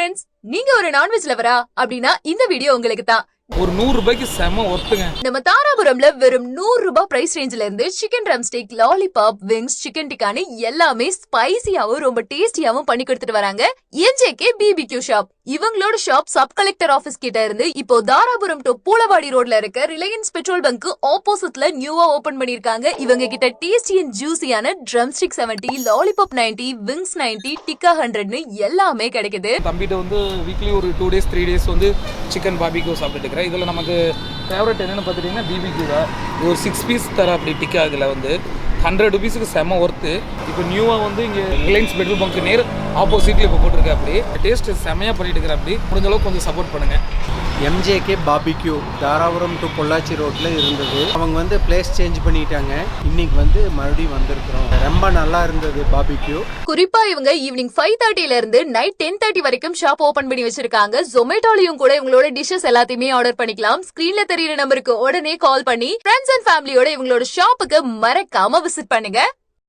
Friends, நீங்க ஒரு non veg லவரா அப்படின்னா இந்த வீடியோ உங்களுக்கு தான். ஒரு 100 ரூபாய்க்கு செம ஒர்த்துங்க. நம்ம தாராபுரம்ல வெறும் 100 ரூபாய் பிரைஸ் ரேஞ்சில இருந்து chicken drumstick, lollipop, wings, chicken டிக்கான்னு எல்லாமே ஸ்பைசியாவும் ரொம்ப டேஸ்டியாவும் பண்ணி கொடுத்துட்டு வராங்க எம்ஜேகே பிபிக்யூ ஷாப். இவங்களோட ஷாப் சப் கலெக்டர் ஆபீஸ் கிட்ட இருந்து இப்போ தாராபுரம் டு பூலவாடி ரோட்ல இருக்க ரிலையன்ஸ் பெட்ரோல் பங்க் ஆப்போசிட்ல நியூவா ஓபன் பண்ணிருக்காங்க. இவங்க கிட்ட டேஸ்டி அண்ட் ஜூசியான drumstick 70, lollipop 90, wings 90, tikka 100ன்னு எல்லாமே கிடைக்குது. தம்பிட்ட வந்து வீக்லி ஒரு 2 days 3 days வந்து சிக்கன் பாபிக்யூ சாப்பிட்டு. இதில் நமக்கு ஃபேவரட் என்னென்னு பார்த்துட்டிங்கன்னா பிபிக்யூ தான். ஒரு 6 பீஸ் தர அப்படி டிக்கா. இதில் வந்து 100 rupeesக்கு செம்ம ஒர்த்து. இப்போ நியூவாக வந்து இங்கே ரிலையன்ஸ் பெட்ரோல் பங்க் நேர் ஆப்போசிட்டில் இப்போ போட்டிருக்கேன். அப்படி டேஸ்ட் செம்மையாக பண்ணிட்டு இருக்கிற. அப்படி முடிஞ்ச அளவுக்கு கொஞ்சம் சப்போர்ட் பண்ணுங்கள். எம்ஜேகே பாபிக்யூ தாராபுரம் டு பொள்ளாச்சி ரோட்டில் இருந்தது. அவங்க வந்து பிளேஸ் சேஞ்ச் பண்ணிட்டாங்க. இன்னைக்கு வந்து மறுபடியும் வந்திருக்கிறோம். ரொம்ப நல்லா இருந்தது பாபிக்யூ. குறிப்பா இவங்க ஈவினிங் 5:30ல இருந்து நைட் 10:30 வரைக்கும் ஷாப் ஓபன் பண்ணி வச்சிருக்காங்க. ஜொமேட்டோலயும் கூட இவங்களோட டிஷஸ் எல்லாத்தையுமே ஆர்டர் பண்ணிக்கலாம். ஸ்கிரீன்ல தெரியுற நம்பருக்கு உடனே கால் பண்ணி ஃப்ரெண்ட்ஸ் அண்ட் ஃபேமிலியோட இவங்களோட ஷாப்புக்கு மறக்காம விசிட் பண்ணுங்க.